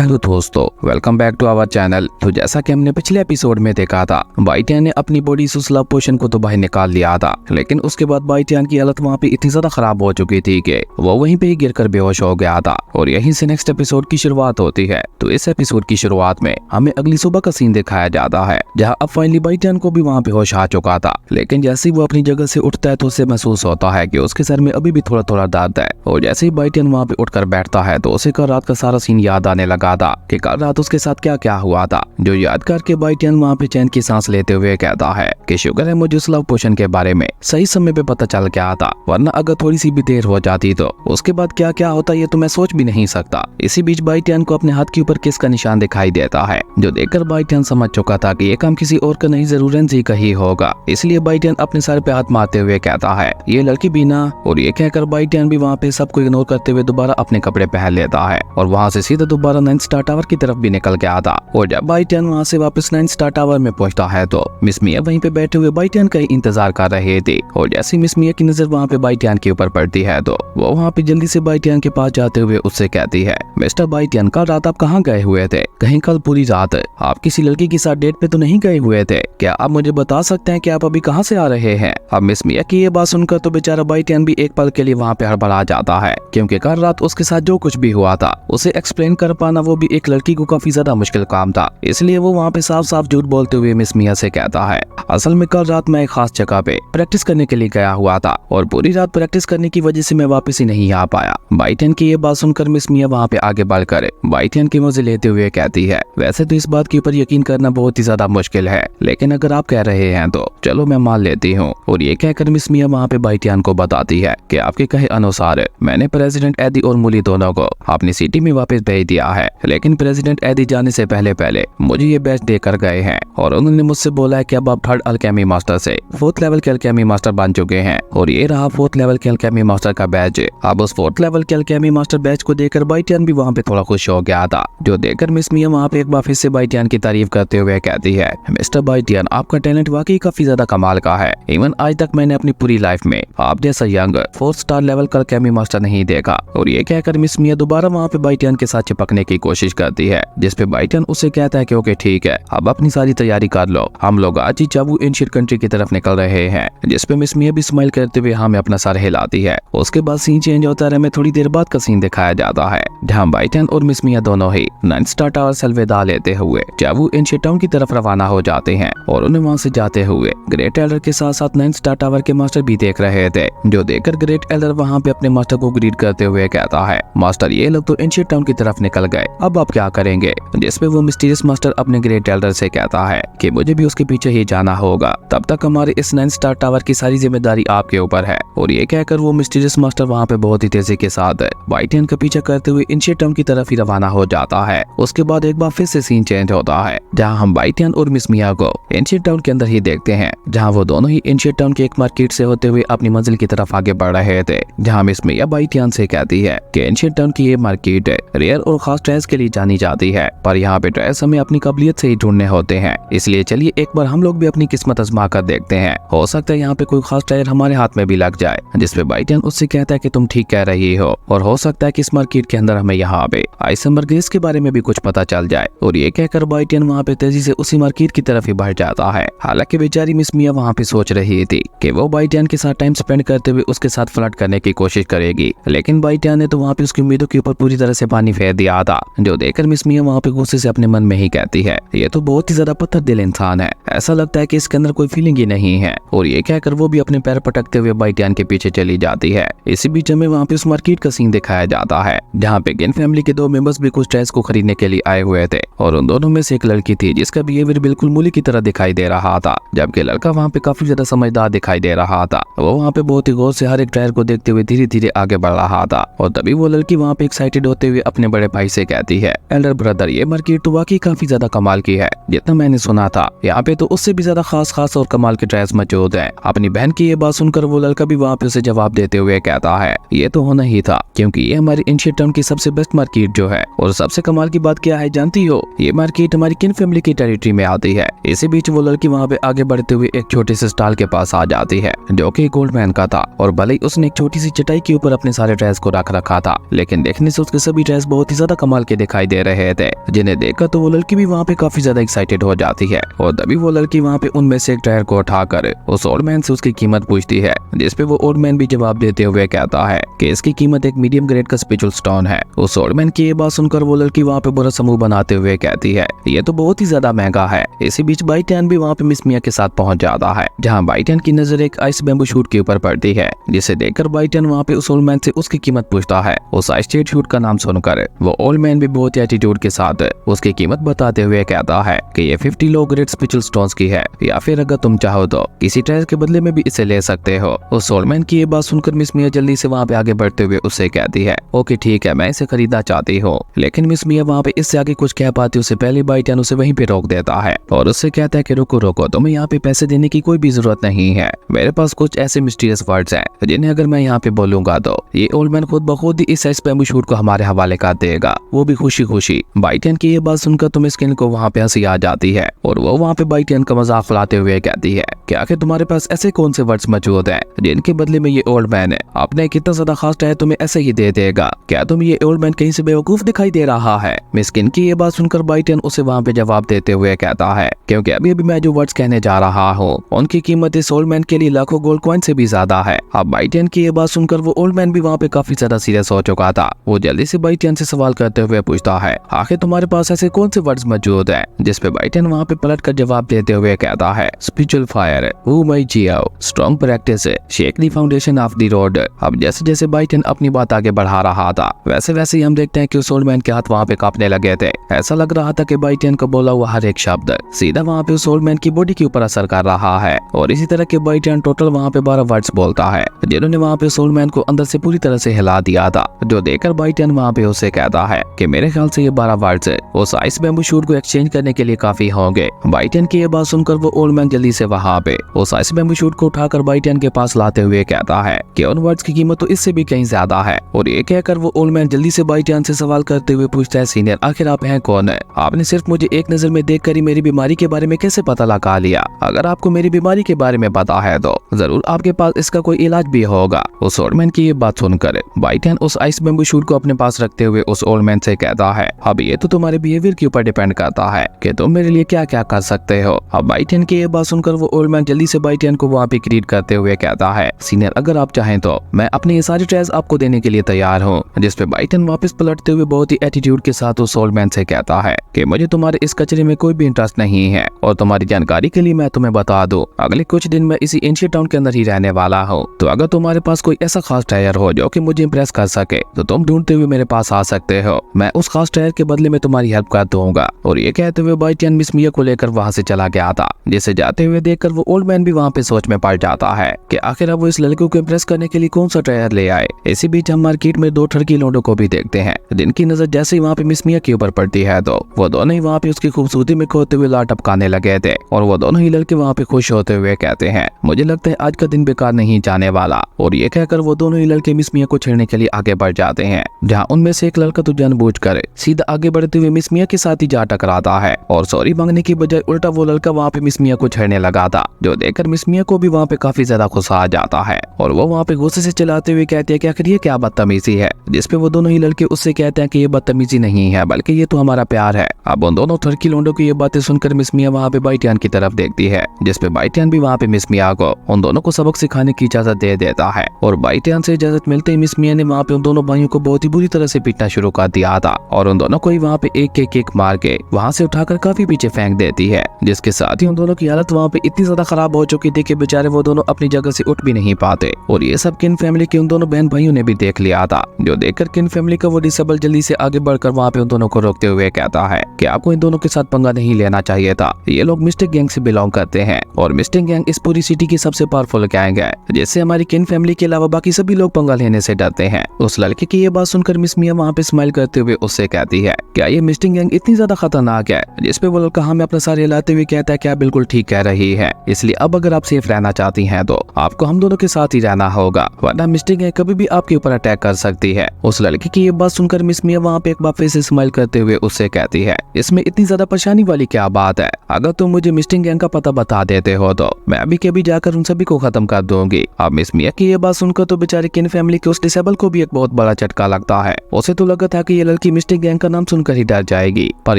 Hello दोस्तों, welcome back to our channel. तो जैसा कि हमने पिछले एपिसोड में देखा था, बाईटियान ने अपनी बॉडी से उस लव पोशन को तो बाहर निकाल लिया था, लेकिन उसके बाद बाईटियान की हालत वहाँ पे इतनी ज्यादा खराब हो चुकी थी कि वो वहीं पे ही गिरकर बेहोश हो गया था। और यहीं से नेक्स्ट एपिसोड की शुरुआत होती है। तो इस एपिसोड की शुरुआत में हमें अगली सुबह का सीन दिखाया जाता है, जहाँ अब फाइनली बाईटियान को भी वहाँ पे होश आ चुका था। लेकिन जैसे ही वो अपनी जगह से उठता है तो उसे महसूस होता है कि उसके सर में अभी भी थोड़ा थोड़ा दर्द है। और जैसे ही बाईटियान वहाँ पे उठकर बैठता है तो उसे कल रात का सारा सीन याद आने लगा था कि कल रात उसके साथ क्या क्या हुआ था, जो याद करके बाईटियान वहाँ पे चैन की सांस लेते हुए कहता है कि शुक्र है मुझे उस लव पोशन के बारे में सही समय पे पता चल गया था, वरना अगर थोड़ी सी भी देर हो जाती तो उसके बाद क्या क्या होता ये तो मैं सोच भी नहीं सकता। इसी बीच बाईटियान को अपने हाथ के ऊपर किस का निशान दिखाई देता है, जो देखकर बाईटियान समझ चुका था कि ये काम किसी और का नहीं जरूर जी का ही होगा। इसलिए बाईटियान अपने सर पे हाथ मारते हुए कहता है ये लड़की बीना। और ये कहकर बाईटियान भी वहाँ पे सबको इग्नोर करते हुए दोबारा अपने कपड़े पहन लेता है और वहाँ से सीधा दोबारा 9 स्टार टावर की तरफ भी निकल गया था। और जब बाईटियान वहाँ से वापस 9 स्टार टावर में पहुंचता है तो मिस मिया वहीं पे बैठे हुए बाईटियान का ही इंतजार कर रहे थे। और जैसे मिस मिया की नजर वहाँ पे बाईटियान के ऊपर पड़ती है तो वो वहाँ पे जल्दी से बाईटियान के पास जाते हुए उससे कहती है, मिस्टर बाईटियान, कल रात आप कहाँ गए हुए थे? कहीं कल पूरी रात आप किसी लड़की के साथ डेट पे तो नहीं गए हुए थे? क्या आप मुझे बता सकते हैं कि आप अभी कहाँ से आ रहे हैं? अब मिस मिया की ये बात सुनकर तो बेचारा बाईटियान भी एक पल के लिए वहाँ पे हड़बड़ा जाता है, क्योंकि कल रात उसके साथ जो कुछ भी हुआ था उसे एक्सप्लेन कर पाना वो भी एक लड़की को काफी ज्यादा मुश्किल काम था। इसलिए वो वहाँ पे साफ साफ झूठ बोलते हुए मिस मिया से कहता है, असल में कल रात मैं एक खास जगह पे प्रैक्टिस करने के लिए गया हुआ था और पूरी रात प्रैक्टिस करने की वजह से मैं वापस ही नहीं आ पाया। बाईटियान की ये बात सुनकर मिस मिया वहाँ पे आगे बढ़कर बाईटियान की मजे लेते हुए कहती है, वैसे तो इस बात के ऊपर यकीन करना बहुत ही ज्यादा मुश्किल है, लेकिन अगर आप कह रहे हैं तो चलो मैं मान लेती हूँ। और ये कहकर मिस मिया वहाँ पे बाईटियान को बताती है कि आपके कहे अनुसार मैंने प्रेसिडेंट एदी और मुली दोनों को अपनी सिटी में वापस भेज दिया है, लेकिन प्रेसिडेंट एदी जाने से पहले मुझे ये बैच देकर गए हैं और उन्होंने मुझसे बोला है कि अब आप 3rd अल्केमी मास्टर से 4th लेवल के अल्केमी मास्टर बन चुके हैं। और ये रहा 4th लेवल के अल्केमी मास्टर का बैच। अब उस 4th लेवल के अल्केमी मास्टर बैच को देखकर बाईटियान भी वहाँ पे थोड़ा खुश हो गया था, जो देखकर मिस मिया वहाँ पे एक बार फिर से बाईटियान की तारीफ करते हुए कहती है, मिस्टर बाईटियान, आपका टैलेंट वाकई काफी ज्यादा कमाल का है। इवन आज तक मैंने अपनी पूरी लाइफ में आप जैसा यंग 4th स्टार लेवल का अल्केमी मास्टर नहीं देखा। और ये कहकर मिस मिया दोबारा वहाँ पे बाईटियान के साथ चिपकने की कोशिश करती है, जिसपे बाईटियान उसे कहता है कि ओके ठीक है, अब अपनी सारी तैयारी कर लो, हम लोग आज ही चाबू एंशिएंट कंट्री की तरफ निकल रहे हैं। जिसपे मिस मिया भी स्माइल करते हुए हमें अपना सर हिलाती है। उसके बाद सीन चेंज होता है, हमें थोड़ी देर बाद का सीन दिखाया जाता है, जहाँ बाईटियान और मिस मिया दोनों ही 9 स्टार टावर से अलविदा लेते हुए चाबू एंशिएंट टाउन की तरफ रवाना हो जाते हैं। और उन्हें वहाँ से जाते हुए ग्रेट एल्डर के साथ साथ 9 स्टार टावर के मास्टर भी देख रहे थे, जो देखकर ग्रेट एल्डर वहाँ पे अपने मास्टर को ग्रीट करते हुए कहता है, मास्टर ये लोग तो एंशिएंट टाउन की तरफ निकल गए, अब आप क्या करेंगे? जिसपे वो मिस्टीरियस मास्टर अपने ग्रेट एल्डर से कहता है कि मुझे भी उसके पीछे ही जाना होगा, तब तक हमारे इस 9 स्टार टावर की सारी जिम्मेदारी आपके ऊपर है। और ये कहकर वो मिस्टीरियस मास्टर वहाँ पे बहुत ही तेजी के साथ बाईटियान का पीछा करते हुए एंशिएंट टाउन की तरफ ही रवाना हो जाता है। उसके बाद एक बार फिर से सीन चेंज होता है, जहाँ हम बाईटियान और मिस मिया को एंशिएंट टाउन के अंदर ही देखते हैं, जहाँ वो दोनों ही एंशिएंट टाउन के एक मार्केट से होते हुए अपनी मंजिल की तरफ आगे बढ़ रहे थे। जहाँ मिस मिया बाईटियान से कहती है कि एंशिएंट टाउन की ये मार्केट रेयर और खास ड्रेस के लिए जानी जाती है, पर यहाँ पे ड्रेस हमें अपनी काबिलियत से ही ढूंढने होते हैं, इसलिए चलिए एक बार हम लोग भी अपनी किस्मत आजमा कर देखते हैं, हो सकता है यहाँ पे कोई खास टायर हमारे हाथ में भी लग जाए। जिसपे बाईटियान उससे कहता है कि तुम ठीक कह रही हो, और हो सकता है कि इस मार्केट के अंदर हमें यहाँ पे आइसबर्ग ग्रेस के बारे में भी कुछ पता चल जाए। और ये कहकर बाईटियान वहाँ पे तेजी से उसी मार्केट की तरफ ही बढ़ जाता है। हालांकि बेचारी मिस मिया वहाँ पे सोच रही थी कि वो बाईटियान के साथ टाइम स्पेंड करते हुए उसके साथ फ्लर्ट करने की कोशिश करेगी, लेकिन बाईटियान ने तो वहाँ पे उसकी उम्मीदों के ऊपर पूरी तरह से पानी फेर दिया था, जो देखकर मिस मिया वहाँ पे गुस्से से अपने मन में ही कहती है, ये तो बहुत ही ज्यादा पत्थर दिल इंसान है, ऐसा लगता है कि इसके अंदर कोई फीलिंग ही नहीं है। और ये कहकर वो भी अपने पैर पटकते हुए बाईटियान के पीछे चली जाती है। इसी बीच हमें वहाँ पे उस मार्केट का सीन दिखाया जाता है, जहाँ पे गिन फैमिली के 2 मेंबर्स भी कुछ ड्रेस को खरीदने के लिए आए हुए थे, और उन दोनों में से एक लड़की थी जिसका बिहेवियर बिल्कुल मूली की तरह दिखाई दे रहा था, जबकि लड़का वहाँ पे काफी ज्यादा समझदार दिखाई दे रहा था। वो वहाँ पे बहुत ही गौर से हर एक ड्रायर को देखते हुए धीरे धीरे आगे बढ़ रहा था। और तभी वो लड़की वहाँ पे एक्साइटेड होते हुए अपने बड़े भाई से कहती है, एल्डर ब्रदर, ये मार्केट तो वाकई काफी ज्यादा कमाल की है, जितना मैंने सुना था यहाँ पे तो उससे भी ज्यादा खास और कमाल के ड्रेस मौजूद हैं। अपनी बहन की ये बात सुनकर वो लड़का भी वहाँ पे उसे जवाब देते हुए कहता है, ये तो होना ही था, क्योंकि ये हमारी एंशिएंट टाउन की सबसे बेस्ट मार्केट जो है। और सबसे कमाल की बात क्या है जानती हो? ये मार्केट हमारी किन फैमिली की टेरिटरी में आती है। इसी बीच वो लड़की वहाँ पे आगे बढ़ते हुए एक छोटे से स्टॉल के पास आ जाती है, जो कि गोल्डमैन का था। और भले ही उसने एक छोटी सी चटाई के ऊपर अपने सारे ड्रेस को रख रखा था, लेकिन देखने से उसके सभी ड्रेस बहुत ही ज्यादा कमाल लड़के दिखाई दे रहे थे, जिन्हें देखकर तो वो लड़की भी वहाँ पे काफी ज्यादा एक्साइटेड हो जाती है। और तभी वो लड़की वहाँ पे उनमें से एक टायर को उठाकर उस ओल्ड मैन से उसकी कीमत पूछती है, जिसपे वो ओल्ड मैन भी जवाब देते हुए कहता है कि इसकी कीमत एक मीडियम ग्रेड का स्पिरिचुअल स्टोन है। उस ओल्ड मैन की ये बात सुनकर वो लड़की वहाँ पे बुरा समूह बनाते हुए कहती है ये तो बहुत ही ज्यादा महंगा है। इसी बीच बाइटियान भी वहाँ पे मिस मिया के साथ पहुंच जाता है, जहाँ बाइटियान की नजर एक आइस बैम्बू शूट के ऊपर पड़ती है, जिसे देखकर बाइटियान वहाँ पे उस ओल्ड मैन से उसकी कीमत पूछता है। उस आइस स्टेट शूट का नाम सुनकर वो ओल्ड मैन भी बहुत ही एटीट्यूड के साथ उसकी कीमत बताते हुए कहता है कि ये 50 लो ग्रेड स्पिरिचुअल स्टोन्स की है, या फिर अगर तुम चाहो तो किसी ट्रेजर के बदले में भी इसे ले सकते हो। उस ओल्ड मैन की ये बात सुनकर मिस मिया जल्दी से वहाँ पे आगे बढ़ते हुए उससे कहती है ओके ठीक है, मैं इसे खरीदना चाहती हूँ। लेकिन मिस मिया वहाँ पे इससे आगे कुछ कह पाती उससे पहले बाइटियान उसे वहीं पे रोक देता है और उससे कहता है कि रुको रुको, तुम्हें यहाँ पे पैसे देने की कोई भी जरूरत नहीं है। मेरे पास कुछ ऐसे मिस्टीरियस वर्ड्स हैं जिन्हें अगर मैं यहाँ पे बोलूंगा तो ये ओल्ड मैन खुद बखुद ही इस आइस बैम्बू शूट को हमारे हवाले कर देगा, वो भी खुशी खुशी। बाइटियन की ये बात सुनकर तो मिस्किन को वहाँ पे हंसी आ जाती है और वो वहाँ पे बाइटियन का मजाक उड़ाते हुए कहती है कि आखिर तुम्हारे पास ऐसे कौन से वर्ड्स मौजूद हैं जिनके बदले में ये ओल्ड मैन अपने कितना ज्यादा खास है तुम्हें ऐसे ही दे देगा? क्या तुम ये ओल्ड मैन कहीं से बेवकूफ दिखाई दे रहा है? मिस्किन की ये बात सुनकर बाइटियन उसे वहाँ पे जवाब देते हुए कहता है क्योंकि अभी अभी मैं जो वर्ड्स कहने जा रहा हूँ उनकी कीमत इस ओल्ड मैन के लिए लाखों गोल्ड कॉइन से भी ज्यादा है। अब बाइटियन की ये बात सुनकर वो ओल्ड मैन भी वहाँ पे काफी ज्यादा सीरियस हो चुका था। वो जल्दी से बाइटियन से सवाल करते हुए पूछता है आखिर तुम्हारे पास ऐसे कौन से वर्ड्स मौजूद हैं? जिसपे बाइटियन वहाँ पे पलट कर जवाब देते हुए कहता है स्पिरिचुअल फायर, वो my ego, strong practice, shake the foundation of the road. अब जैसे जैसे बाइटियन अपनी बात आगे बढ़ा रहा था वैसे वैसे ही हम देखते हैं कि उस ओल्ड मैन के हाथ वहाँ पे कांपने लगे थे। ऐसा लग रहा था कि बाइटियन को बोला हुआ हर एक शब्द सीधा वहाँ पे उस ओल्ड मैन की बॉडी के ऊपर असर कर रहा है। और इसी तरह के बाइटियन टोटल वहाँ पे 12 वर्ड्स बोलता है जिन्होंने वहाँ पे उस ओल्ड मैन को अंदर से पूरी तरह से हिला दिया था। जो देखकर बाइटियन वहाँ पे उसे कहता है कि मेरे ख्याल से ये 12 वर्ड्स उस आइस बैम्बू शूट को एक्सचेंज करने के लिए काफी होंगे। बाइटियन की ये बात सुनकर वो ओल्ड मैन जल्दी से वहाँ पे उस आइस बैम्बू शूट को उठाकर बाइटियन के पास लाते हुए कहता है कि उन वर्ड्स की कीमत तो इससे भी कहीं ज्यादा है। और ये कहकर वो ओल्ड मैन जल्दी से बाइटियन से सवाल करते हुए पूछता है सीनियर आखिर आप हैं कौन है? आपने सिर्फ मुझे एक नजर में देखकर ही मेरी बीमारी के बारे में कैसे पता लगा लिया? अगर आपको मेरी बीमारी के बारे में पता है तो जरूर आपके पास इसका कोई इलाज भी होगा। उस ओल्ड मैन की ये बात सुनकर बाइटियन उस आइस बैम्बू शूट को अपने पास रखते हुए उस ओल्ड मैन से कहता है अब ये तो तुम्हारे बिहेवियर के ऊपर डिपेंड करता है कि तुम मेरे लिए क्या क्या कर सकते हो। अब बाइटियन की ये बात सुनकर वो ओल्ड मैन जल्दी से बाइटियन को वहाँ पे ग्रीट करते हुए कहता है सीनियर अगर आप चाहें तो मैं अपने ये सारी ट्रेस आपको देने के लिए तैयार हूँ। जिसपे बाइटियन वापस पलटते हुए बहुत ही एटीट्यूड के साथ उस ओल्ड मैन से कहता है कि मुझे तुम्हारे इस कचरे में कोई भी इंटरेस्ट नहीं है। और तुम्हारी जानकारी के लिए मैं तुम्हें बता दूं अगले कुछ दिन मैं इसी एंशियंट टाउन के अंदर ही रहने वाला हूँ। तो अगर तुम्हारे पास कोई ऐसा खास टायर हो जो कि मुझे इम्प्रेस कर सके तो तुम ढूंढते हुए मेरे पास आ सकते हो। मैं उस खास टायर के बदले में तुम्हारी हेल्प कर दूंगा। और ये कहते हुए बाइटियन मिस मिया को लेकर वहाँ से चला गया था, जिसे जाते हुए देखकर वो ओल्ड मैन भी वहाँ पे सोच में पड़ जाता है कि आखिर अब वो इस लड़के को इम्प्रेस करने के लिए कौन सा टायर ले आए। इसी बीच हम मार्केट में 2 ठरकी लोगों को भी देखते हैं जिनकी नजर जैसे ही वहाँ पे मिस मिया के ऊपर पड़ती है तो वो दोनों ही वहाँ पे उसकी खूबसूरती में खोते हुए लाट टपकाने लगे थे। और वो दोनों ही लड़के वहाँ पे खुश होते हुए कहते हैं मुझे लगता है आज का दिन बेकार नहीं जाने वाला। और ये कहकर वो दोनों ही लड़के मिस मिया को छेड़ने के लिए आगे बढ़ जाते हैं, जहाँ उनमें से एक लड़का तो जानबूझकर सीधा आगे बढ़ते हुए मिस मिया के साथ ही जा टकराता है और सॉरी मांगने की बजाय उल्टा वो लड़का वहाँ पे मिस मिया को छेड़ने लगा था। जो देखकर मिस मिया को भी वहाँ पे काफी ज्यादा गुस्सा आ जाता है और वो वहाँ पे गुस्से से चिल्लाते हुए कहती है कि आखिर ये क्या बदतमीजी है। जिसपे वो दोनों ही लड़के उससे कहते हैं कि ये बदतमीजी नहीं है बल्कि ये तो हमारा प्यार है। अब उन दोनों ठरकी लोंडों की ये बातें सुनकर मिस मिया वहाँ पे बाइटियन की तरफ देखती है, जिसपे बाइटियन भी वहाँ पे मिस मिया को उन दोनों को सबक सिखाने की इजाजत दे देता है। और बाइटियन से इजाजत मिलते ही मिस मिया ने वहाँ पे उन दोनों भाइयों को बहुत ही बुरी तरह से पीटना शुरू कर दिया था और उन दोनों को ही वहाँ पे एक के किक मार के वहाँ से उठाकर काफी पीछे फेंक देती है। जिसके साथ ही उन दोनों की हालत वहाँ पे इतनी ज्यादा खराब हो चुकी थी कि बेचारे वो दोनों अपनी जगह से उठ भी नहीं पाते। और ये सब किन फैमिली के उन दोनों बहन भाइयों ने भी देख लिया था। जो देखकर किन फैमिली का वो डिसेबल जल्दी से आगे बढ़कर वहाँ पे उन दोनों को रोकते हुए कहता है कि आपको इन दोनों के साथ पंगा नहीं लेना चाहिए था। ये लोग मिस्टिक गैंग से बिलोंग करते हैं और मिस्टिक गैंग इस पूरी सिटी की सबसे पावरफुल गैंग है, जिससे हमारी किन फैमिली के अलावा बाकी सभी लोग पंगा लेने से डरते हैं। उस लड़के की ये बात सुनकर मिस मिया वहाँ पे स्माइल करते हुए उससे कहती है क्या ये मिस्टिक गैंग इतनी ज्यादा खतरनाक है? जिसपे वो लड़का हमें अपना सारे हिलाते हुए कहता है क्या बिल्कुल ठीक कह रही है, इसलिए अब अगर आप सेफ रहना चाहती हैं तो आपको हम दोनों के साथ ही रहना होगा, वरना मिस्टिक गैंग कभी भी आपके ऊपर अटैक कर सकती है। उस लड़की की ये बात सुनकर मिस मिया वहाँ पे एक बार फिर से स्माइल करते हुए उससे कहती है इसमें इतनी ज्यादा परेशानी वाली क्या बात है? अगर तुम मुझे मिस्टिक गैंग का पता बता देते हो तो मैं अभी के अभी जाकर उन सभी को खत्म कर दूंगी। अब मिस मिया की ये बात सुनकर तो बेचारे किन फैमिली के उस डिसेबल को भी एक बहुत बड़ा झटका लगता है। उसे तो लगा था कि ये लड़की मिस्टेक गैंग का नाम सुनकर ही डर जाएगी। पर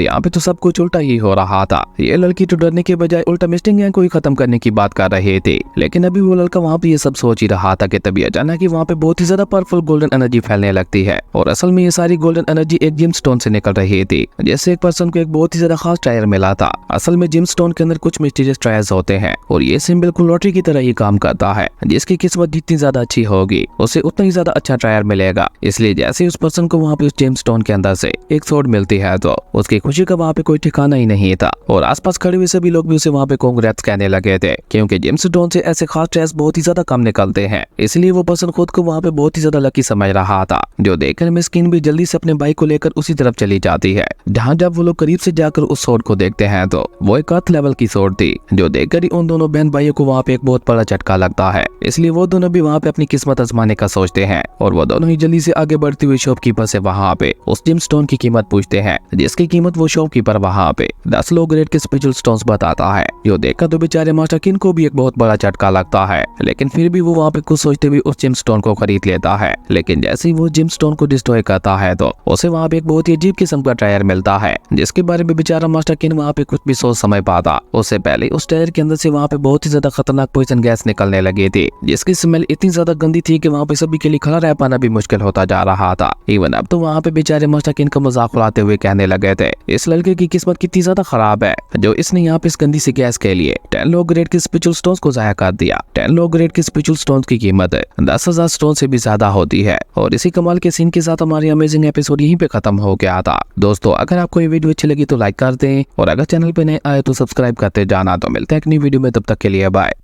यहाँ पे तो सब कुछ उल्टा ही हो रहा था। ये लड़की तो डरने के बजाय उल्टा मिस्टेक गैंग को ही खत्म करने की बात कर रहे थे। लेकिन अभी वो लड़का वहाँ पे ये सब सोच ही रहा था कि तभी अचानक ही वहाँ पे बहुत ही ज्यादा पावरफुल गोल्डन एनर्जी फैलने लगती है। और असल में ये सारी गोल्डन एनर्जी एक जिम स्टोन से निकल रही थी। जैसे एक पर्सन को एक बहुत ही ज्यादा खास टायर मिला था। असल में जिम स्टोन के अंदर कुछ मिस्टीरियस टायर्स होते हैं और ये सिम बिल्कुल लॉटरी की तरह ही काम करता है। जिसकी किस्मत जितनी ज्यादा अच्छी होगी उसे उतना ही ज्यादा अच्छा टायर मिलेगा। इसलिए जैसे उस पर्सन को वहाँ पे उस जिम स्टोन के अंदर से एक स्वॉर्ड मिलती है तो उसकी खुशी का वहाँ पे कोई ठिकाना ही नहीं था। और आसपास खड़े हुए सभी लोग भी उसे वहाँ पे कांग्रेट्स कहने लगे थे, क्योंकि जिम स्टोन से ऐसे खास टायर्स बहुत ही ज्यादा कम निकलते हैं। इसलिए वो पर्सन खुद को वहाँ पे बहुत ही ज्यादा लकी समझ रहा था, जो देखकर मिस्किन भी जल्दी से अपने बाइक को लेकर उसी तरफ चली जाती है। जहाँ जब वो लोग करीब से जाकर उस स्वॉर्ड को देखते हैं तो वो एक अर्थ लेवल की स्वॉर्ड थी, जो देखकर ही उन दोनों बहन भाइयों को वहाँ पे एक बहुत बड़ा झटका लगता है। इसलिए वो दोनों भी वहाँ पे अपनी किस्मत आजमाने का सोचते हैं और वो दोनों ही जल्दी से आगे बढ़ती हुई शॉपकीपर से वहाँ पे उस जिम स्टोन की कीमत पूछते हैं, जिसकी कीमत वो शॉपकीपर वहाँ पे 10 लो ग्रेड के स्पेशल स्टोन्स बताता है। जो देखकर तो बेचारे मास्टर किन को भी एक बहुत बड़ा झटका लगता है, लेकिन फिर भी वो वहाँ पे कुछ सोचते हुए उस जिम स्टोन को खरीद लेता है। लेकिन जैसे ही वो जिम स्टोन को डिस्ट्रॉय करता है तो उसे वहाँ पे एक बहुत ही अजीब किस्म का टायर मिलता है, जिसके बारे में बेचारा मास्टर किन वहाँ पे कुछ भी सोच समझ पाता। उससे पहले उस टायर के अंदर से वहाँ पे बहुत ही ज्यादा खतरनाक पॉइजन गैस निकलने लगी थी, जिसकी स्मेल इतनी ज्यादा गंदी थी कि वहाँ पे सभी के लिए खड़ा रह पाना भी मुश्किल होता जा रहा था। इवन अब तो वहाँ पे बेचारे मास्टर किन का मजाक उड़ाते हुए कहने लगे थे, इस लड़के की किस्मत कितनी ज्यादा खराब है जो इसने यहाँ पे इस गंदी सी गैस के लिए 10 लो ग्रेड के स्पेशल स्टोन्स को जाया कर दिया। 10 लो ग्रेड के स्पेशल स्टोन्स की कीमत 10,000 स्टोन से भी ज्यादा होती है। और इसी कमाल के सीन के साथ हमारी अमेजिंग एपिसोड यहीं पे खत्म हो गया था। दोस्तों, अगर आपको ये वीडियो अच्छी लगी तो लाइक कर दें और अगर चैनल पे नए आए तो सब्सक्राइब करते जाना। तो मिलते हैं एक नई वीडियो में, तब तक के लिए बाय।